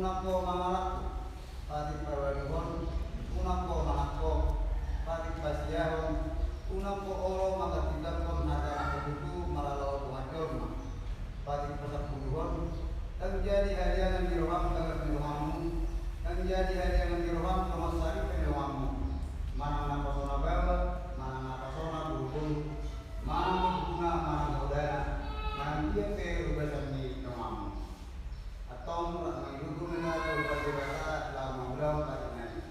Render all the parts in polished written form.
unang po mamalakto, patit parwaluhon, unang po manakpo, patit pasiyahon, unang po oro magkatidakon hata nakabutu maralaw tuhajon, patit pasapuluhon, ang jadi hadiah ng diroham kagat dirohammu, ang jadi hadiah ng diroham kamasari dirohammu, manang napasona bawa, manang napasona bulbul, manang bunga manang udara, manang dia ke ubasan ni dirohammu. Atau menghidupi nabi berbahasa lama ulang karenanya.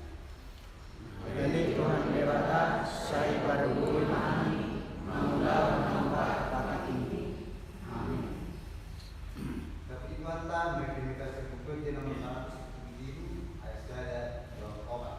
Bagi Tuhan dewata, saya pada bumi mani, mengulang nampak pakat tinggi. Amin. Tapi itu anta mereka sebuah jenis masalah seperti ayat saya dalam obat.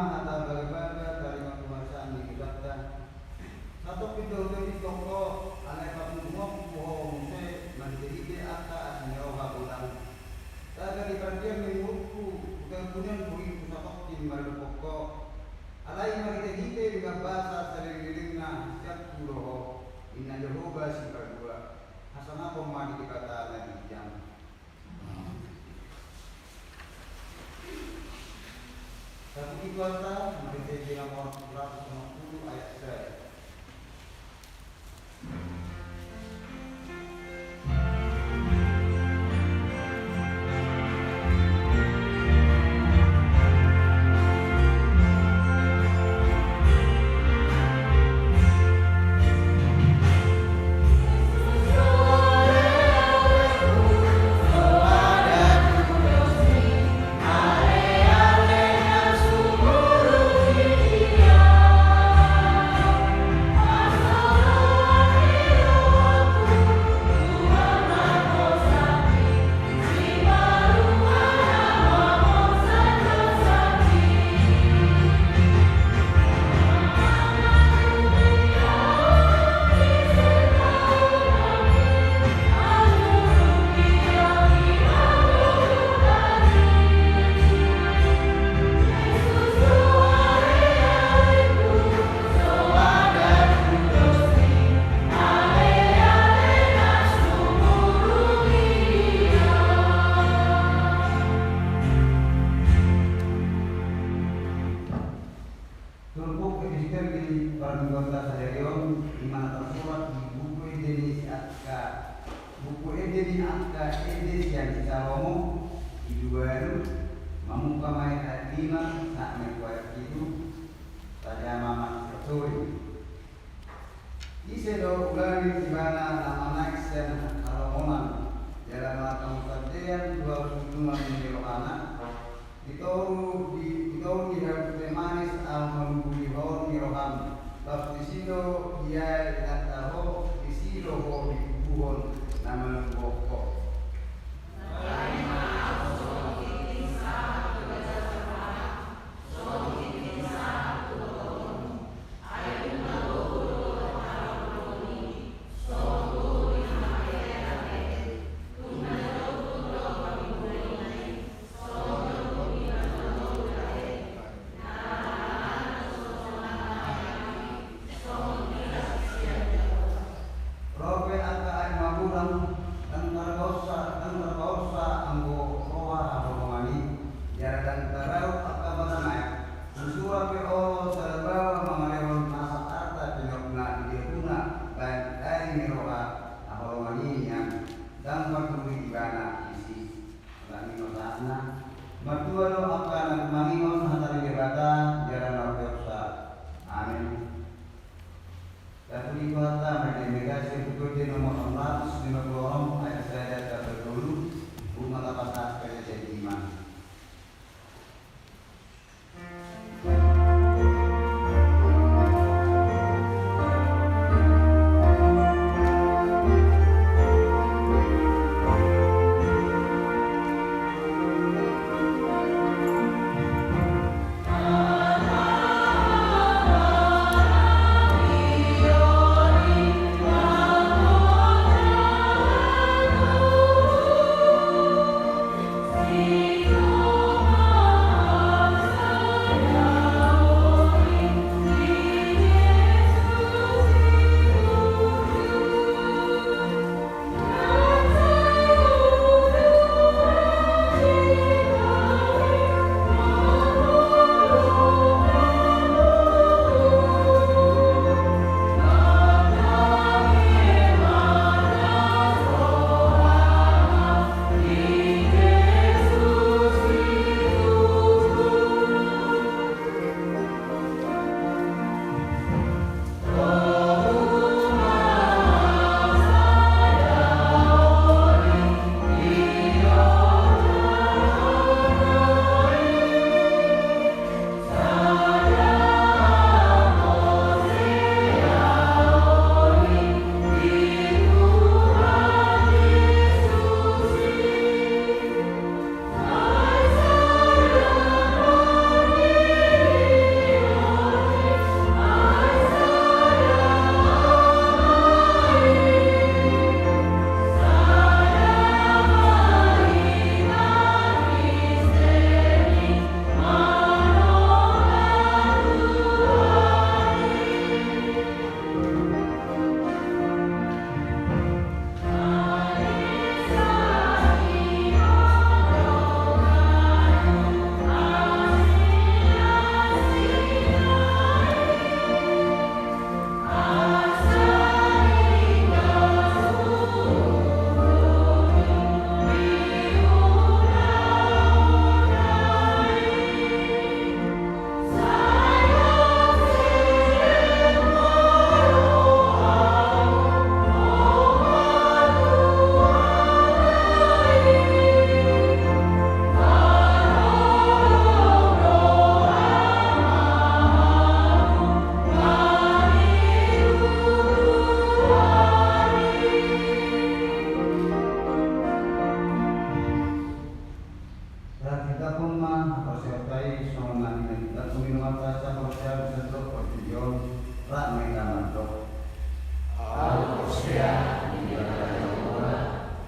atau bagaimana dari kemanusiaan di kita. Satu pintu dari toko aneh semua pohon muse mandiri aka asnyo habulan. Taga di pandian mengurku kemudian bui pusakok di malu pokok. Alai marite dengan bahasa sering-seringna siap kuloho inna Jehovah si kedua. Hasana pemadi dikata lagi jam. Satu kuasa marite di nomor 150 ayat 1. Yon rak mereka mantok. Al-Qusya Nibadayahwa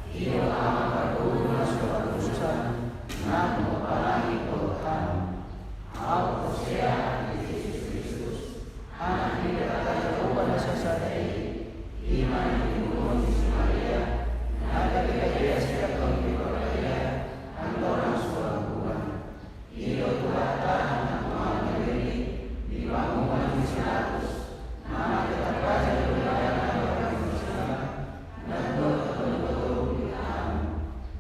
Iyo amakaduna suatu Namu parangi Tuhan Al-Qusya Yesus Kristus Anak Nibadayahwa Nasasadai Iman Ibu Maria Naga Dikaya Sikap Tongi Koraya Antorang Suarabuan Iyo Tuhan Nama Diri Dibangungan di 100 Nama kita baca di wilayah orang Islam dan betul-betul kita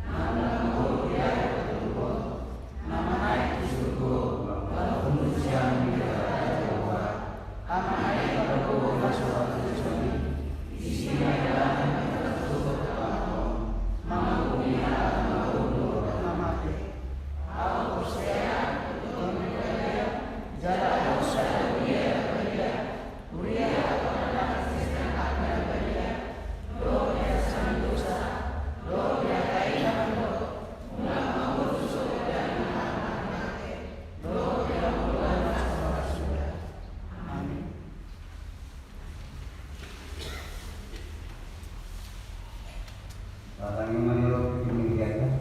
nama mulia betul nama naik di surga walaupun usia tidak Jawa ama naik pada kubur suatu kecuali di sini adalah betul mama dunia maupun nama mati Al-Qusya jalan dosa dunia Uria Batangnya menurut demikian.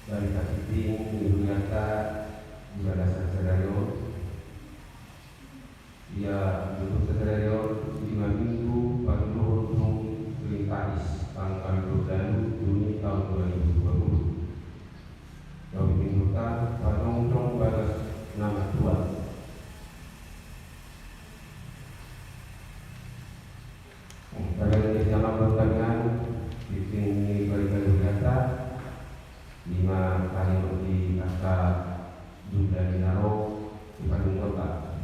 Dari Kasiting, Ibu Yata, Ibadah Saksadario. Dia duduk Saksadario 5 minggu pagi luhur Kelintaris tanggal 22 Juni tahun 2020. Kami minta panongtong batas nama Tuhan. Kalian jangan bertangan di sini balik-balik kata 5 kali di kata Juda Dinaro di Bandung Kota.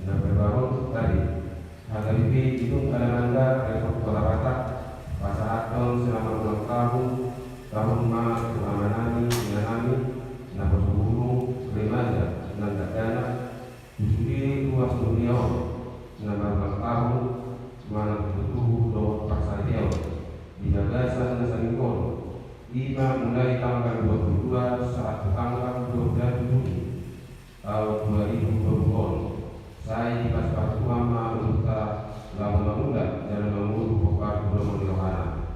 Nah berbaru tadi harga itu Alamanda Rekor Kota Batak Pasaraton selama ulang tahun ma Amanani Inanami Nabos Gunung Remaja Nanda Dana Jusudi Luas Dunia nama ulang tahun mana betul do Pasariau di Gagasan Nasaningkon 5 mulai tanggal 22 saat tanggal 12 Juni tahun 2020. Saya di Pasar Tuama Uta Lama Muda dan Menguru Pokar Pulau Yohana.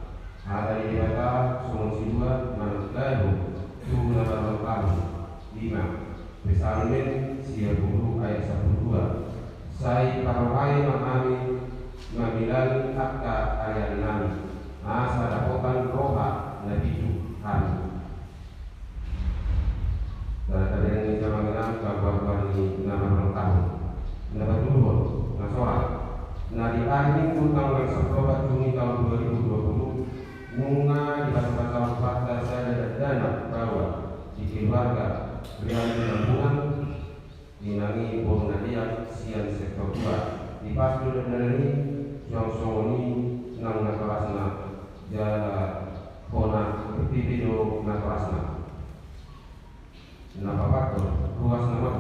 Ada di kata Somong Sidua Managadu Tuh Nama Lengkau 5 Pesalmen Sia Guru ayat 12. Saya Parohai Mahami Mamilal Takka ayat 6 Asa dapokan roha Nabi Tuhan. Dan kalian ini sama Minggu tanggal 10 Juni tahun 2020, bunga di pasar fakta saya dana bahwa di keluarga real tabungan dinangi Nadia sian sektor 2 di pasar dari yang songoni nang nakarasna jala kona video nakarasna napapakto ruas nama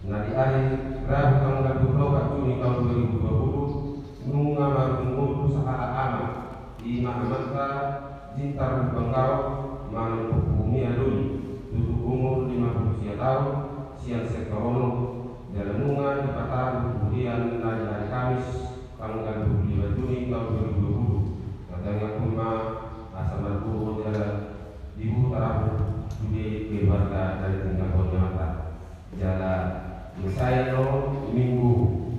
nah di hari Rabu tanggal 24 Juni tahun 2020 nunga marungu sahara ama di Mahamanta Jintar Bangkau Malang Bumi Adui duduk umur 50 tahun siang sekorono dalam nunga di Pataru kemudian dari hari Kamis tanggal 25 Juni tahun 2020 katanya kuma asal marbu jalan ibu tarapu di keluarga dari tingkat mata jalan saya no minggu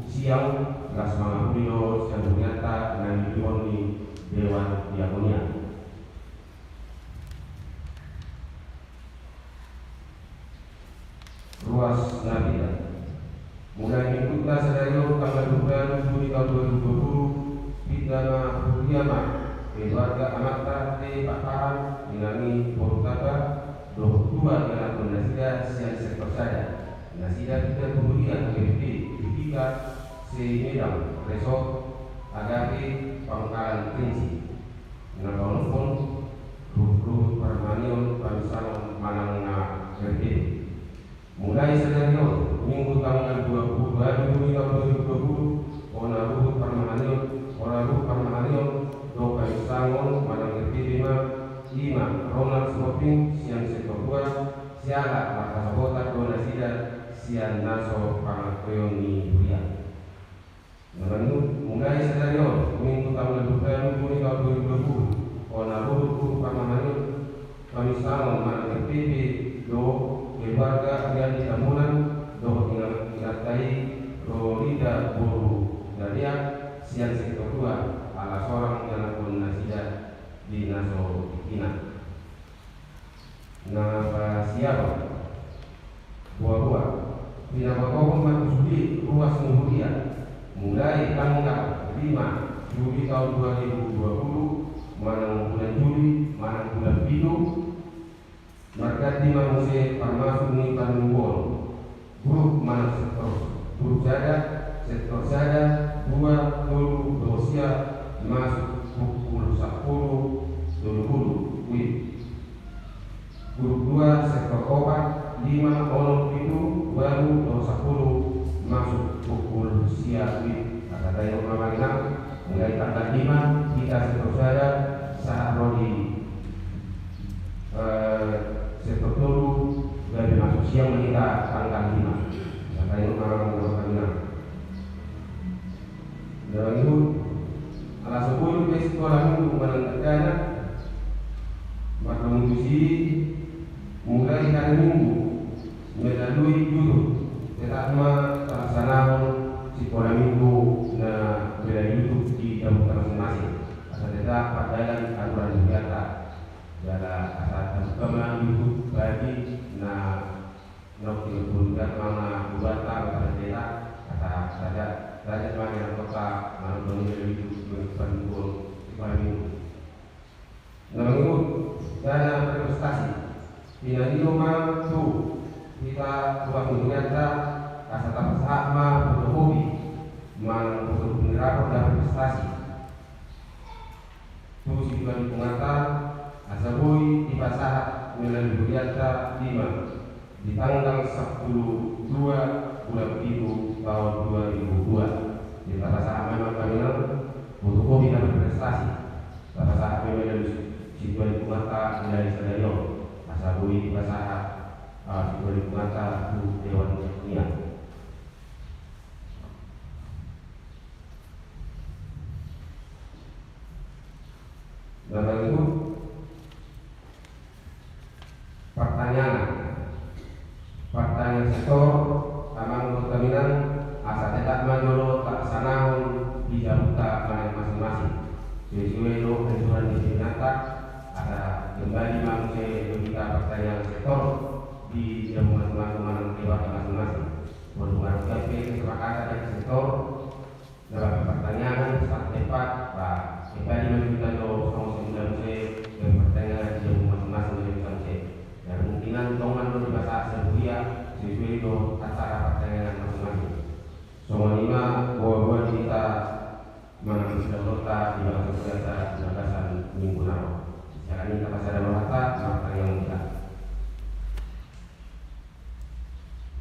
siang kelas Mangapuyo dan ternyata dengan di Dewan Diakonia. Ruas Nabila mulai mengikuti senario tanggal 2 Juni tahun 2020 pidana Huriama keluarga Amata T. Pakaran dinami Portaba 22 dalam penasihat siang sektor saja nasihat kita kemudian ketika Medang Resort Agape Pangkalan Princi Nabang pun Ruh Permanion Pamisalon Manangna Gede mulai senario minggu tanggal 22 Juni tahun 2020 Ruh Permanion Do Pamisalon Manang Gede 5 Ronald Smoping siang sektor 2 Siala Lakasabota Dona Sida siang Naso Pangakoyoni Buya mulai senario minggu tanggal 2 Juni tahun 2020 Ruh Permanion Pamisalon Manang Gede Do keluarga yang ditamunan Do ingatai Rolida Buru Daria siang sektor 2 ala seorang yang pun nasida di Naso Ikina Napa siapa buah-buah Pinapakopon Matusudi ruas Nuhuria mulai tanggal 5 Juli tahun 2020 Manang bulan Juli Manang bulan Bidu Markati Manuse Parmasuni Panunggol grup Manang sektor Sada 2 Dulu Dosia masuk pukul 10 Dulu Wih grup 2 sektor Opat 5 Ono Pitu baru 10 masuk pukul siang Wih kata daya Mamanginang mulai tanggal 5 kita sektor Sada saat Rodi sektor dulu dari masuk siang kita tanggal 5 kata daya Mamanginang dalam itu ala 10 ke sekolah minggu menentukan maka mengusi mulai hari Minggu melalui judul tetapma terlaksana sekolah minggu na melalui YouTube di dalam masing-masing asal tetap padalan aturan negara dalam asal terutama YouTube bagi na nokti berbuat mana buat atau tetap kata saja rakyat makin kota menonton YouTube berbuat sekolah minggu namun dana prestasi bila di rumah tu kita buat ternyata asal tak sama untuk hobi mang untuk menerapkan dan prestasi tu situasi di pengata asal boy di pasar melalui berjata 5 di tanggal 10 2 bulan 7 tahun 2002 di pasar memang kami untuk hobi dan prestasi pasar melalui situasi di pengata dari sedayo Sabui bahasa diberi mata bu Dewan Dunia. Dalam itu pertanyaan sektor Amang Pertaminan asal tetap majolo tak sanahun di jaluta masing-masing. Sesuai lo anjuran di Sinata ada kembali manusia kita pertanyaan sektor di teman-teman dewan masing-masing. Mendengar kesepakatan dari sektor dalam pertanyaan cepat, Pak. Kembali menunjukkan doa sama sembilan saya dan pertanyaan yang masing-masing menunjukkan saya. Dan kemungkinan tongan lo di bahasa Serbia sesuai itu acara pertanyaan masing-masing. Semua lima bahwa kita mengambil sudah lota di bawah kerja penagasan minggu lalu. Sekarang ini kita sadar berkata maka yang kita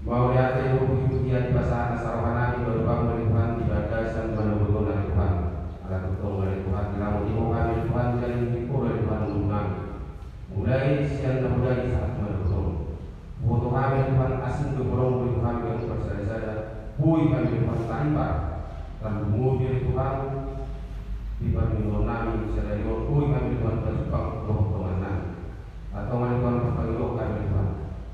mau lihat ibu dia di bahasa atas sarwana di bawah dari Tuhan di bagasan menunggu dari Tuhan. Alat betul dari Tuhan dalam ibu kami Tuhan jadi ibu dari Tuhan menunggu. Mulai siang dan mulai saat menunggu. Foto kami Tuhan asing keborong dari Tuhan yang bersada-sada. Bui kami Tuhan tanpa dan mobil Tuhan di banding nami sadari bui kami Tuhan bersubang kehukuman atau kami Tuhan berpanggil kami Tuhan.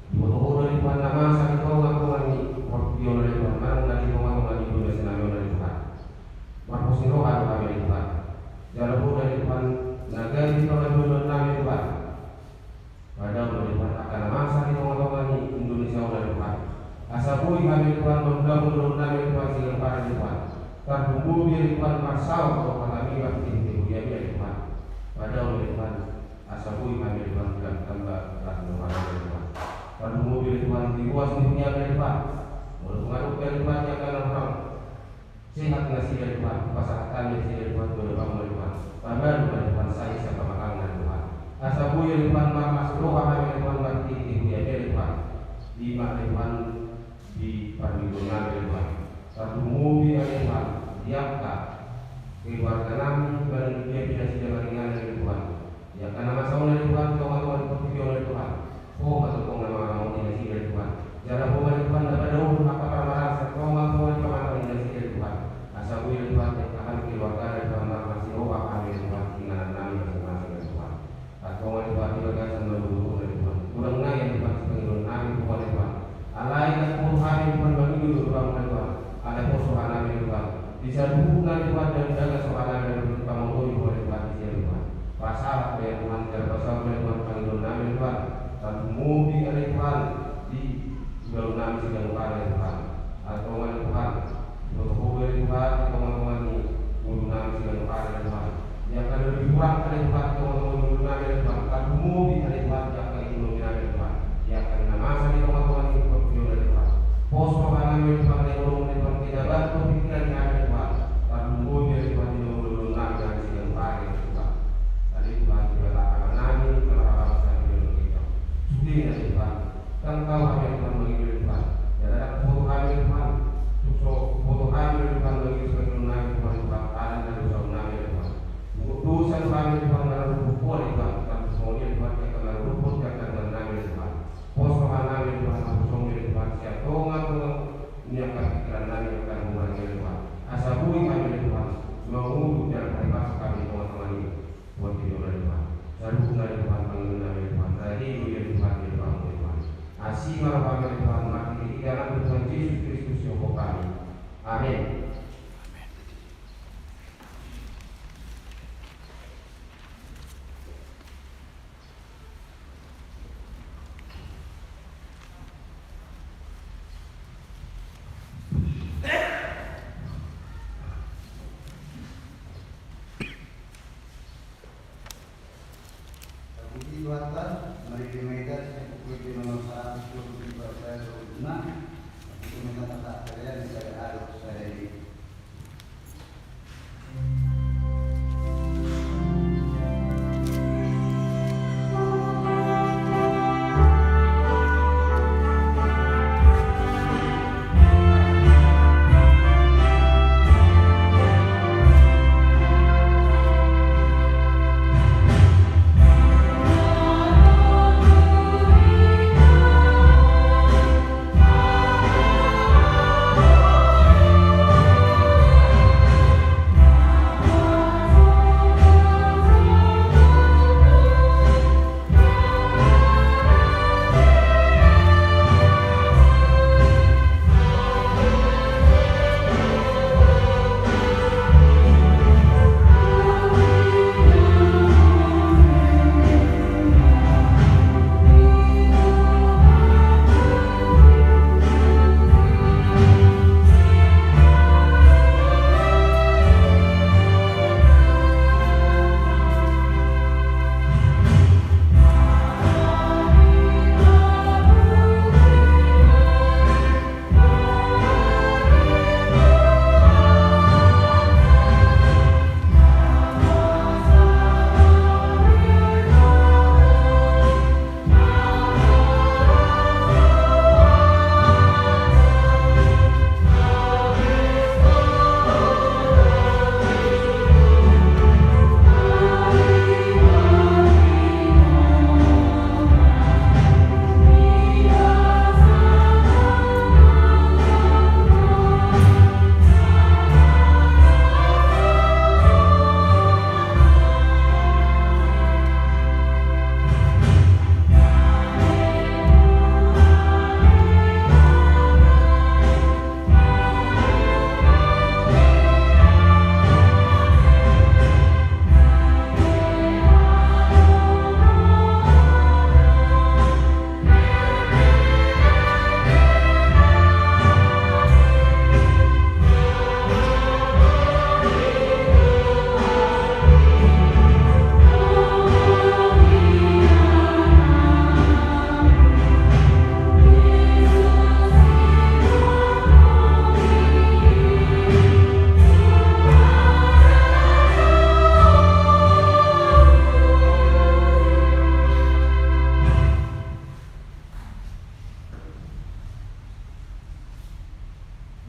Ibu dari Tuhan nama sakit kau ngaku lagi waktu dari Tuhan mana lagi kau ngaku lagi dunia senami dari Tuhan. Markus ini roh kami dari Tuhan. Jalan dari Tuhan naga di Tuhan dunia nami Tuhan. Padahal dari Tuhan akan nama sakit kau ngaku lagi Indonesia dari Tuhan. Asapui kami Tuhan menggabung nami Tuhan sehingga para Tuhan. Tertumbuh dari Tuhan masal atau kami waktu itu dia dari Tuhan. Padahal dari Tuhan asapui kami Tuhan tidak tambah rahmat dari Tuhan. Tertumbuh dari Tuhan di luas dunia dari Tuhan. Menurut pengaruh dari Tuhan yang akan orang sehat nasi dari Tuhan. Pasahkan dari Tuhan berdoa dari Tuhan. Tambah dari Tuhan saya siapa makan dari Tuhan. Asapui dari Tuhan masuk roh kami dari Tuhan waktu itu dia dari Tuhan. Di mana Tuhan di pernikahan dari Tuhan. Satu mobil dari Tuhan, diangkat keluarga kami dan dia tidak sudah ringan dari Tuhan. Ya karena masalah dari Tuhan, Tuhan berpikir oleh Tuhan. Oh, atau Tuhan nama dinasti dari Tuhan. Jangan bawa dari Tuhan dapat dahulu maka permarah Tuhan kemana dinasti dari Tuhan. Asal dari Tuhan yang akan keluarga dari Tuhan masih roh kami dari Tuhan tinggalan kami masing-masing dari Tuhan. Atau dari Tuhan tidak akan menurut dari Tuhan. Kurang yang Tuhan sebagai kami Tuhan dari Tuhan. Alai dan Tuhan Tuhan bagi Tuhan Tuhan. Ada soalan dari Tuhan. Bisa hubungan Tuhan dan jaga soalan dari Tuhan. Kamu tahu boleh Tuhan di sini Tuhan. Pasal dari Tuhan dan pasal dari Tuhan panggil nama Tuhan. Dan mudi dari Tuhan di dalam nama segala upaya Tuhan. Atau dari Tuhan. Berhubung dari Tuhan teman-teman ini mudi nama segala upaya Tuhan. Yang akan lebih kurang dari Tuhan teman-teman mudi nama Tuhan. Dan mudi dari Tuhan yang akan mudi nama Tuhan. Yang akan nama segala teman-teman ini berhubung dari Tuhan. Pos pemahaman dari Tuhan yang belum dari Tuhan tidak bantu pikiran kami Tuhan. Dan mudi dari Tuhan yang belum nama segala upaya Tuhan. Tadi Tuhan juga akan nami kelarawan saya dari kita. Sudi dari Tuhan. Kan tahu kami Tuhan mengirim Tuhan. Ya ada foto kami Tuhan. Foto kami Tuhan bagi sebagai nami Tuhan Tuhan. Ada dari Tuhan nami Tuhan. Dosa kami Tuhan dalam rumput Tuhan. Dan semuanya Tuhan yang akan rumput yang akan nami Tuhan. Pos pemahaman Tuhan aku sendiri Tuhan siap tongan ini akan pikiran nami akan mulai Tuhan. Asabui kami Tuhan. Mengutuk dan terima kami teman-teman ini. Buat hidup dari Tuhan. Saluh dari Tuhan panggil nami Tuhan. Tadi dari Tuhan dari Tuhan. Asih marah kami Tuhan. Mati di dalam Tuhan Yesus Kristus yang kami. Amin. Tuhan, mari dimaikan buku nomor 125 itu minta tak kalian saya harus saya ini. Oh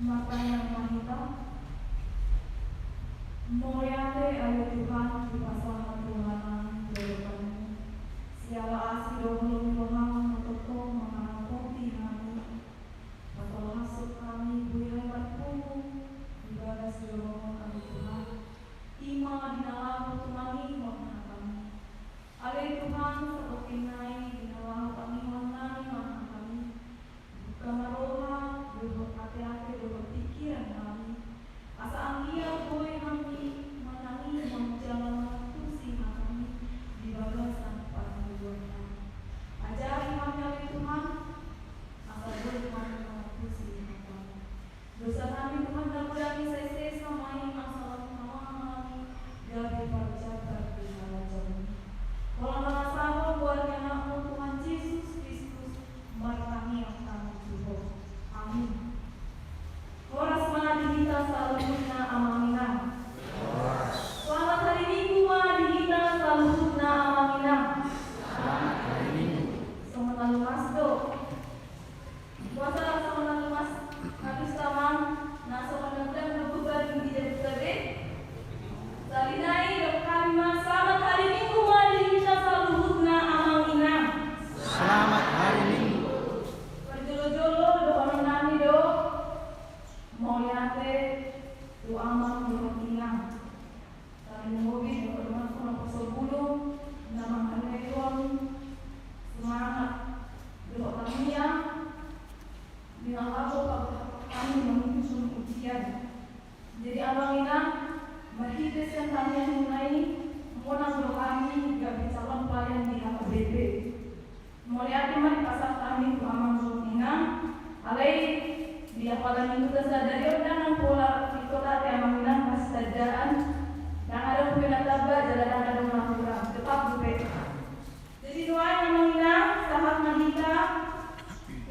Mata yang mahita, Moyate ayo Tuhan di pasangan Tuhan Tuhan. Siala asih dohong Tuhan matoko mengampuni kami. Patol hasut kami buya berpuluh ibadah dohong kami Tuhan. Ima dinalam tunani mohon kami. Ale Tuhan seperti naik dinalam kami menani mohon kami. Buka maroha dohong hati-hati dohong pikiran kami. Asa anggia boy kami menangi menjalan tusi kami di bagasan panduannya. Ajari kami oleh Tuhan, asa boy kami mentusi kami. Dosa kami Tuhan dan kami sesa mai masalah kami gabi perjabat di dalam jalan. Kalau sama buat anakmu Tuhan Yesus Kristus, berkami yang kami Tuhan. Amin. Horas mana kita salutna amamina. Selamat hari Minggu mana kita salutna amamina. Selamat hari Minggu. Selamat lalu mas do. Puasa selamat lalu mas. Habis taman. Nah selamat datang berbubar di jadi tadi. Salinai dok kami mas. Selamat hari Minggu mana kita salutna amamina. Selamat hari Minggu. Berjolo-jolo doa nami do. Moyate tu aman menginang. Kami mengobi berdoa kurang sebelum nama Tuhan semangat doa kami ya. Dengan aku kami menuju ujian. Jadi abang ina berhitung tentang yang mulai menang doa kami gak bisa pelayan di HPBP. Moyate mari pasal kami tu aman menginang. Alai dia pada minggu tersadari dan pola di kota Tiamangan pasdaan yang ada penataba jalan ada melakukan tetap bupe. Jadi doa yang mengingat sahabat Mahita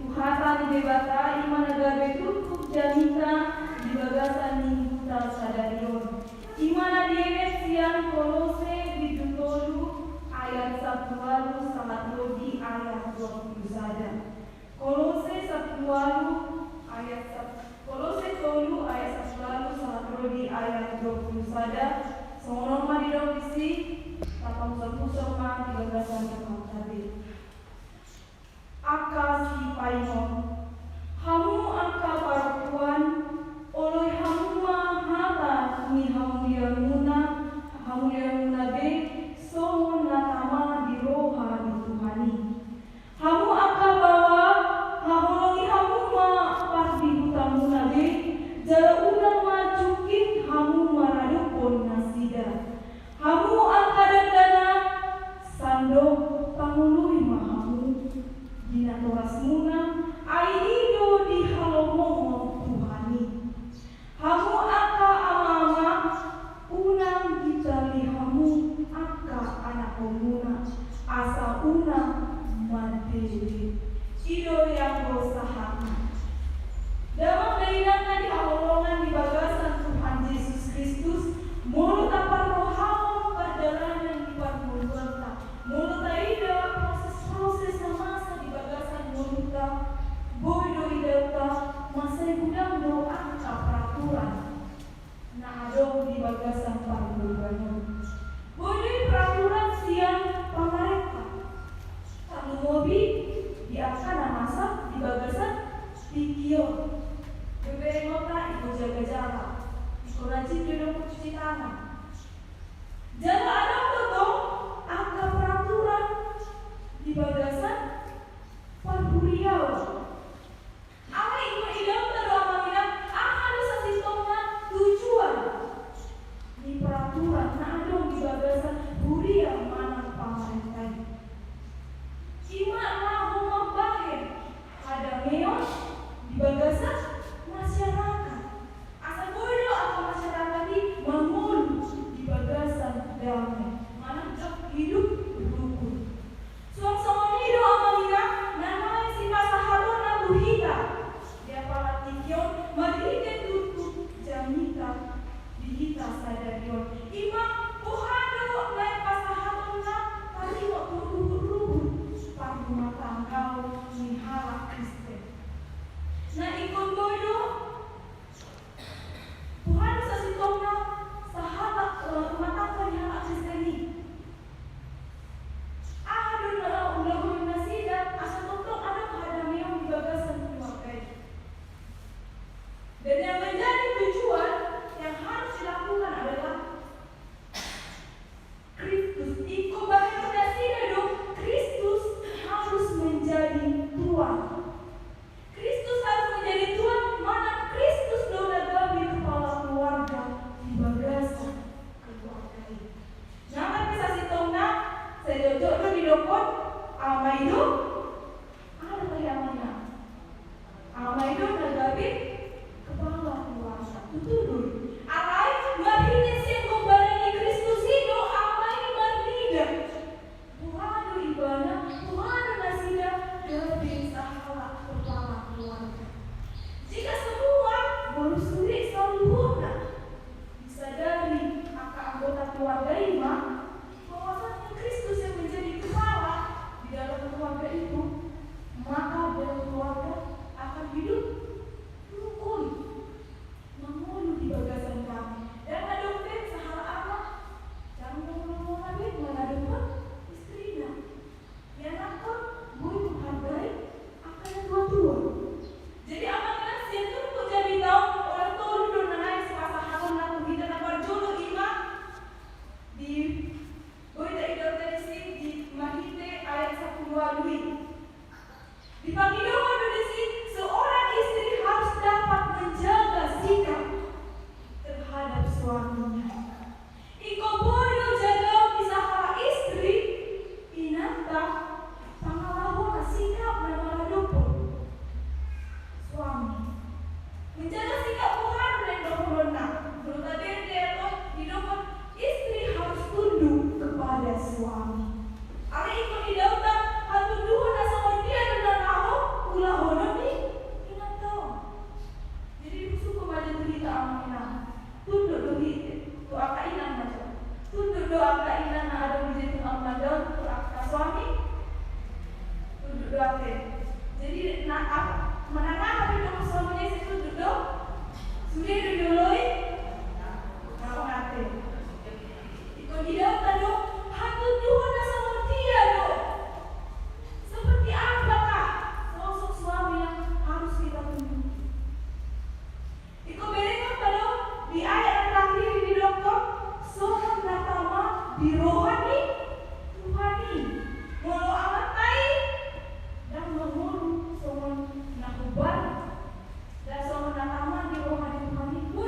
Tuhan di debata iman agabe tutup jamita di bagasan minggu tersadarion. Iman adiewe siang Kolose di Dutolu ayat 1 lalu sangat lodi ayat 20 saja. Kolose 1 lalu ayat Kolose 10 ayat 1 lalu sangat di ayat 20 saja. Semua norma di dalam isi tapang sepusau ma 13 yang tadi. Akasi paimon hamu aka paruan oloi hamu ma hata ni hamu muna be somon natama di roha di Tuhani. Hamu aka bawa hamu ma pardi hutamu nabe jara unang majukin hamu maradupon nasida. Hamu aka dandana sando pangului mahamu dina toras muna Manana kami dulu suaminya situ duduk. Sudah dudului. Kalau ngate. Iko tidak tado hantu Tuhan sama dia do. Seperti apa kak sosok suami yang harus kita tunggu? Iko berikan tado di ayat terakhir di dokter. Sohon natama di rohani Tuhani. Molo amatai dan mengulu sohon nakuban dan sohon natama di rohani Tuhani.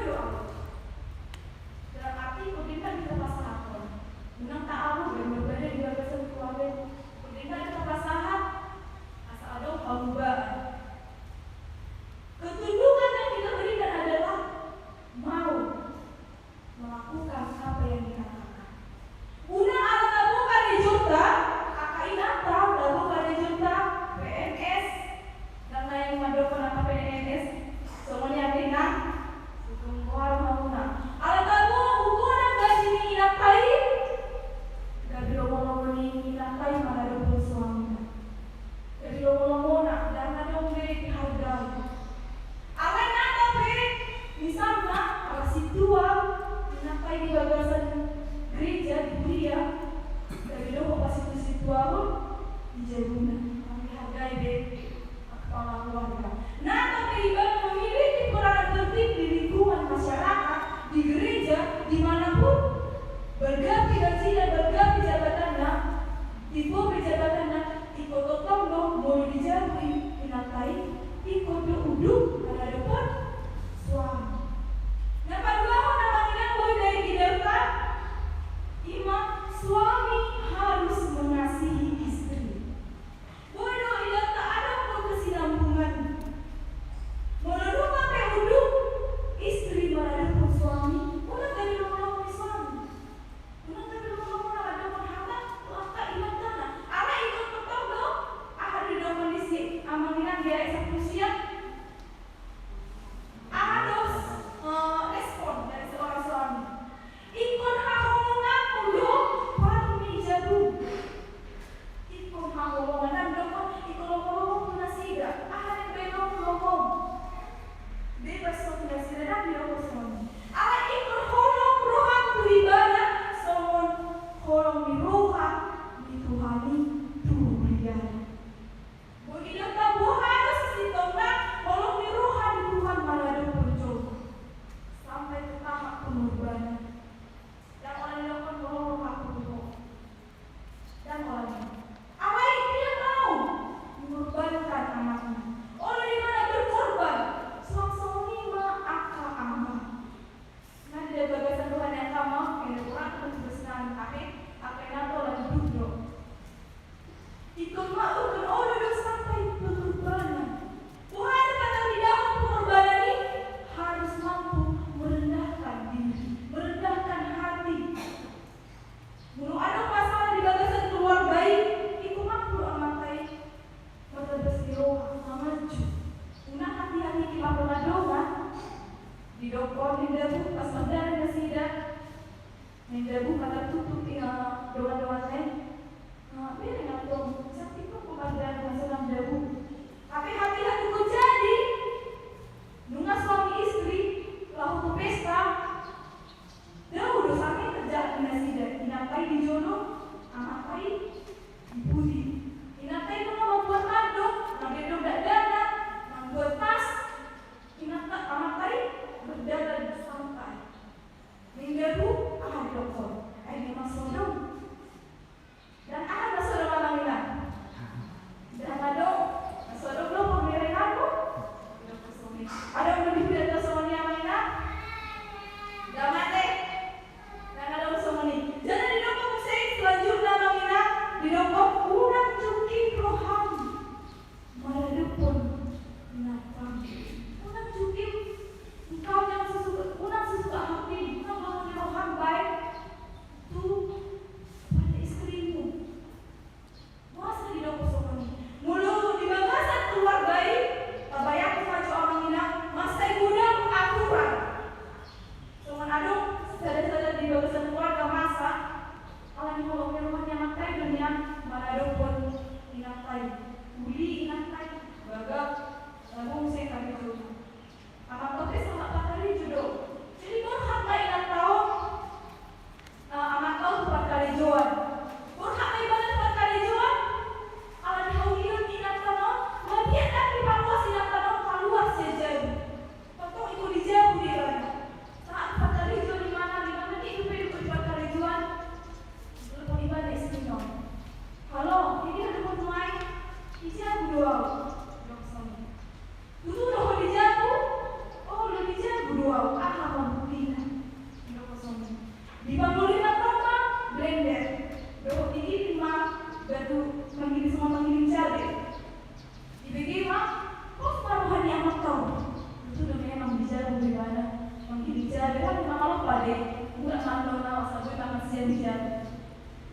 yang dijawab.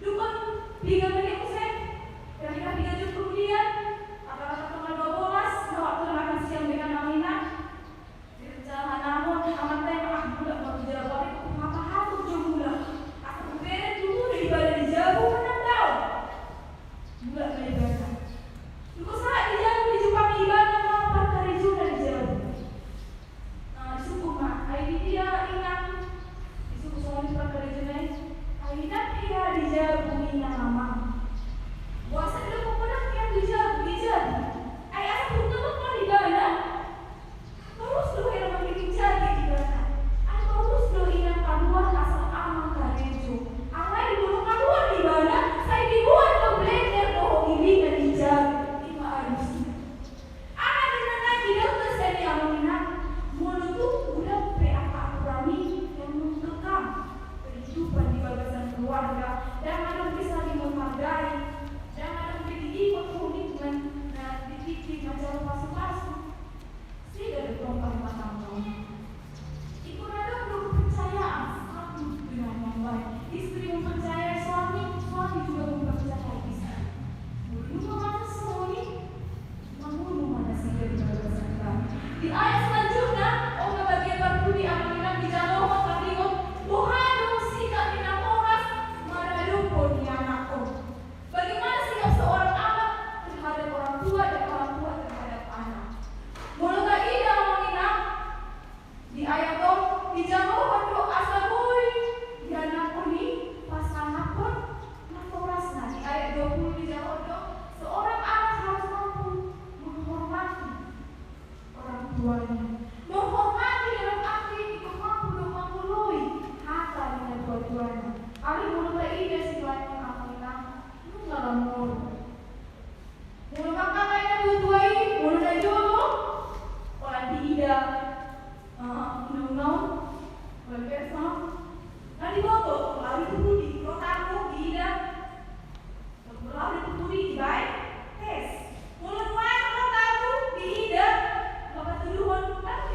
Dukun 3 menit usai, kira-kira 3 jam kemudian, kata-kata tanggal 12, waktu makan siang dengan Aminah. Jangan namun amat tema budak baru jawab itu apa hatu jumlah. Aku beri dulu dari ibadah dijauh menang tahu. Budak dari ibadah. Duko saat dijauh di Jepang ibadah apa kali juga dijauh. Suku mah, ini dia ingat. Suku soal di Jepang kali juga. Aina dia dijauh ina mama. Puasa dulu pernah yang dijauh. Ayah aku tuh mau ibadah. Terus dulu yang memiliki jadi ibadah. Terus dulu yang keluar asal aman karejo. Awal dulu keluar ibadah, saya dibuat ke blender doh ini dan hijab. Ima harus. Dengan lagi dokter saya diamankan. Mulut tuh udah PAK Kurani yang mengekang kehidupan di bagasan keluarga dan ada bisa menghargai dan ada ikut komitmen dan dididik macam pasu-pasu. Tidak ada perempuan matang. Ibu ada perlu kepercayaan satu dengan yang baik. Istri mempercayai suami, suami juga mempercayai istri. Dulu mana suami, menghulu mana sih dari bagasan kami. Di ayat selanjutnya, Allah bagian berbudi amanah di dalam kalimat Tuhan sikap minang orang meradupun anakku. Bagaimana sikap seorang anak terhadap orang tua dan orang tua terhadap anak? Mulai ida menginap di ayat dong dijauh doa asabui dan nakuni pasangan pun nakorasna di ayat 20 dijauh dong seorang anak harus mampu menghormati orang tuanya, menghormati dalam arti itu mampu menghului harta dengan tuanya. Ali mulai ida sifatnya aminah nunggalamur. Mulai makan lainnya butuai mulai jodoh. Orang tidak undang-undang berbeza nanti foto lari tubuh di kotaku tidak lari tubuh di baik tes mulut main kotaku tidak bapak tuduhan kan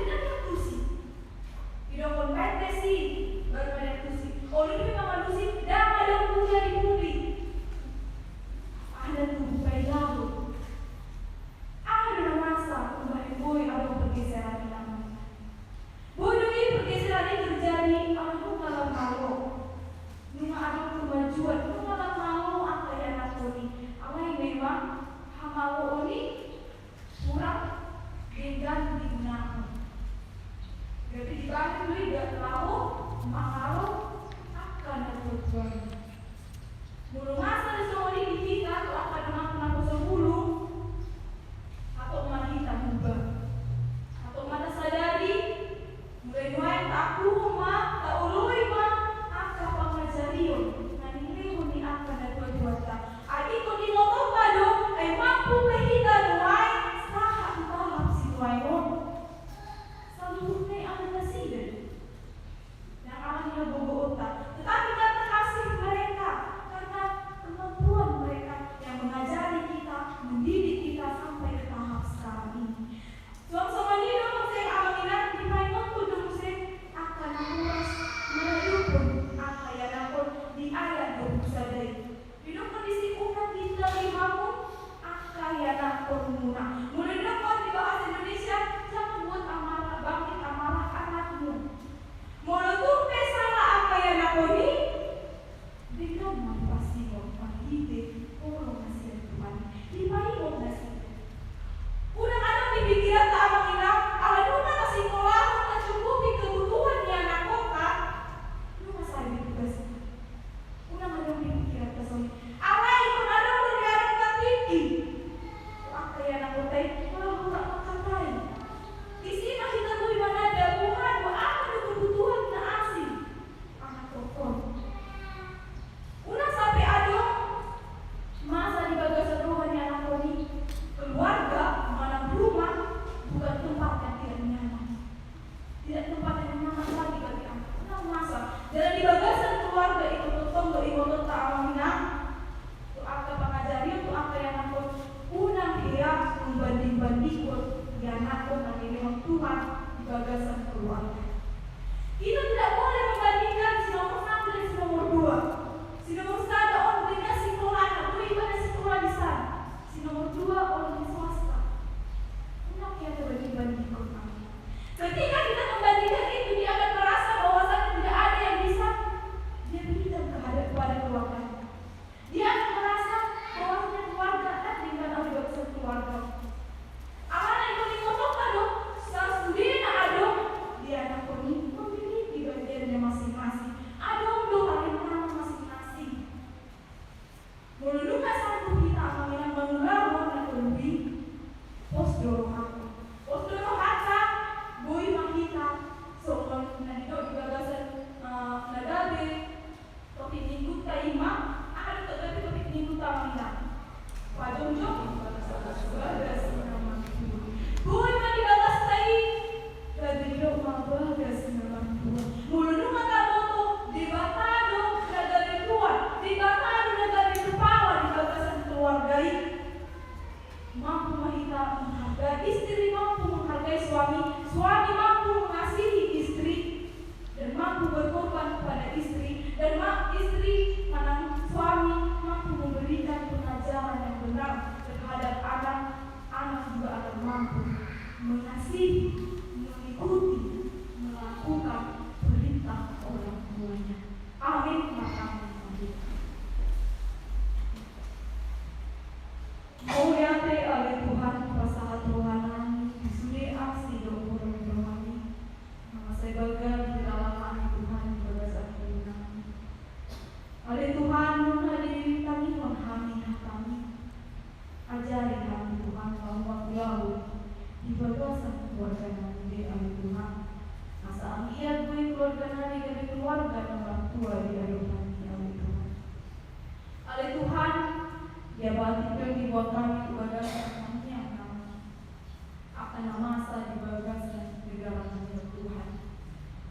suami, suami mampu mengasihi istri dan mampu berkorban kepada istri, dan istri suami mampu memberikan pengajaran yang benar terhadap anak, anak juga akan mampu mengasihi, mengikuti, melakukan perintah orang tuanya. Amin. Mulyate oleh Tuhan pasahat rohani disudi aksi doa rohani. Nama saya bangga di dalam Tuhan berdasar kebenaran. Oleh Tuhan menghadiri kami menghami kami. Ajari kami Tuhan bahwa jauh di berdasar keluarga Nabi oleh Tuhan. Asa ia gue keluarga Nabi dari keluarga orang tua di hadapan oleh Tuhan. Oleh Tuhan dia bangkitkan di bawah kami berdasar kami yang akan masa di berdasar negara Tuhan.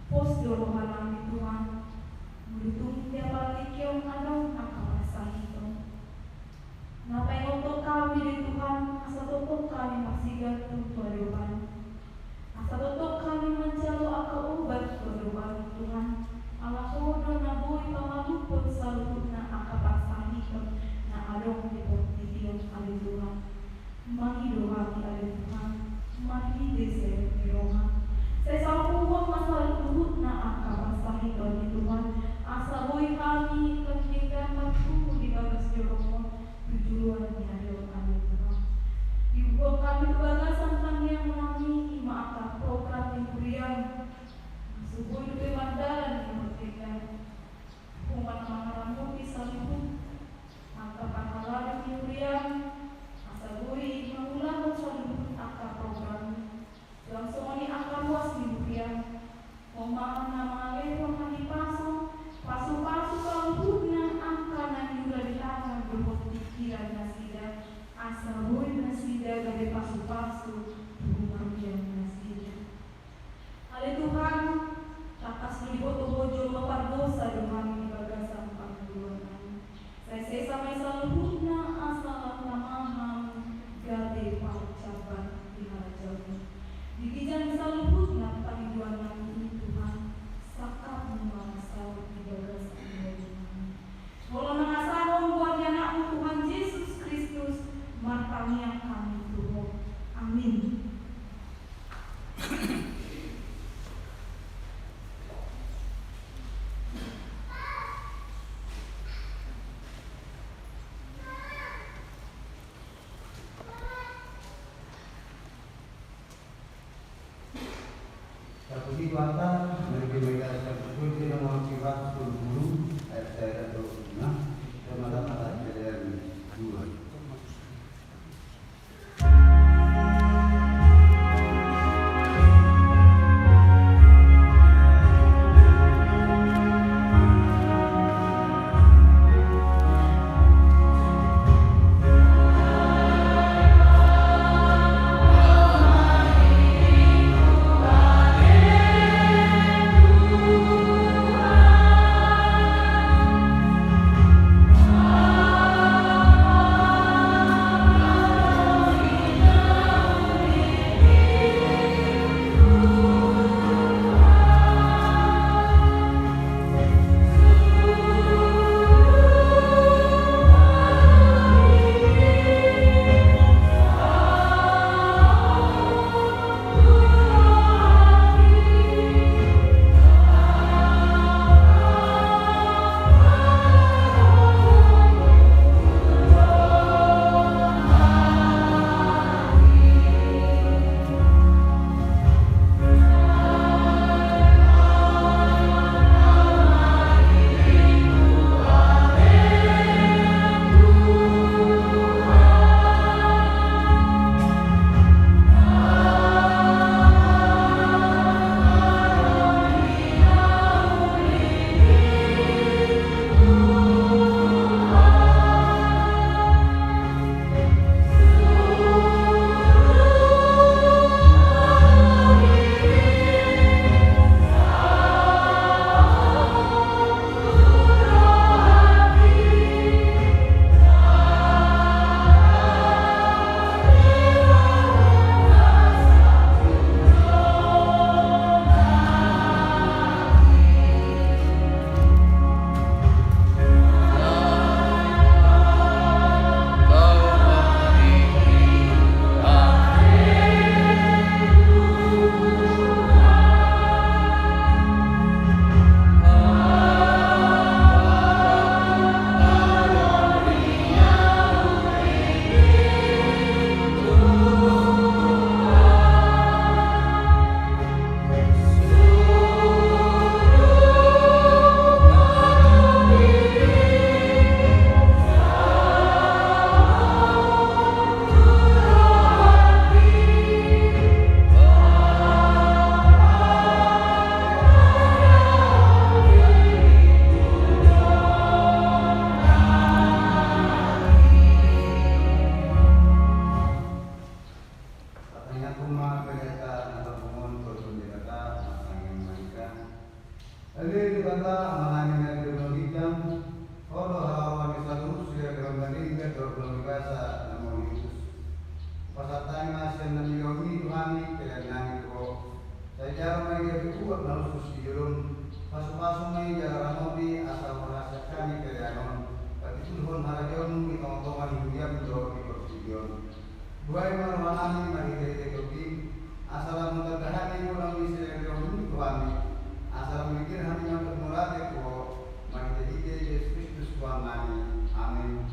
Pos rohani Tuhan mendukung dia balik yang anong akan masa itu. Napa yang untuk kami di Tuhan, asal untuk kami masih gantung Tuhan. Asal untuk kami mencari akal ubat Tuhan Tuhan. Allah kodo nabui pamalupun salutna akal pasang itu. Adong di portfolio oleh Tuhan, menghidupi oleh Tuhan, menghidupi di Rohan. Saya selalu buat masalah luhut na akal pasahi oleh Tuhan. Asa boy kami ketika mampu di bagas jorong tujuan yang ada oleh Tuhan. Ibu kami bagasan kami yang menami ima akal program yang kurian. Subuh itu mandaran yang bertiga. Umat mangaramu bisa luhut. Angkapan halal kemudian asaburi mengulang selalu akar program langsung ini akar luas di bukian pemahaman nama lewat pasu kalau hubungan angkanan juga dihangat berpikiran nasida asaburi nasida dari pasu hubungan yang nasida. Oleh Tuhan takas liboto bojo lapar dosa dengan bagasan panggilan. Saya sampai selalu asal namaham gade pacaban di harajamu. Dikijan selalu panggilan kami Tuhan sakat mengasal di bagas Tuhan. Walau mengasal buat anakmu Tuhan Yesus Kristus martamnya kami Tuhan. Amin. Terpuji Tuhan, mereka bersyukur di nomor sifat 10 ayat 26 dan malam ayat 2. Amin. Buai marwanami mahirete kopi asal mutadahani mulang misere rohuni Tuhani asal mikir hami yang bermurate ko mahirete Yesus Kristus Tuhan kami. Amin.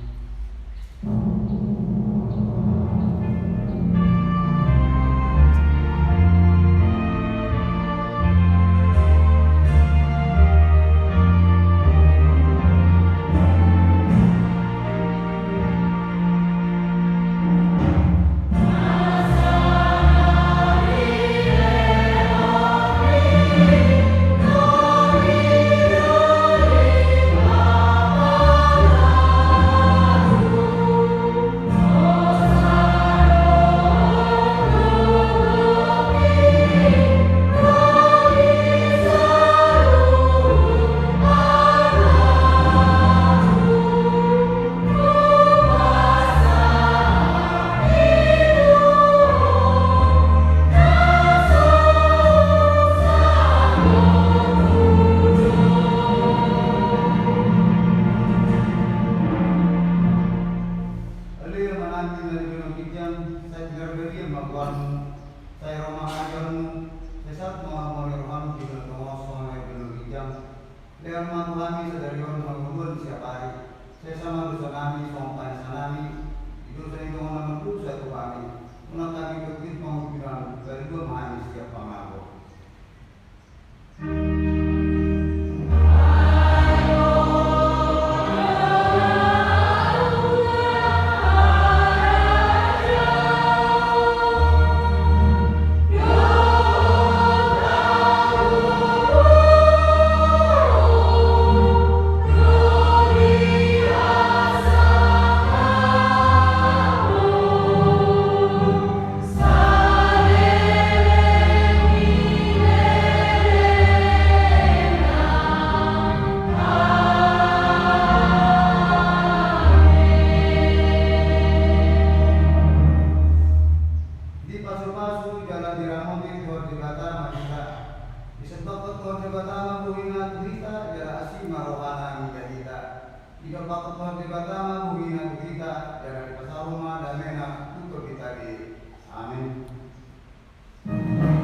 Amin.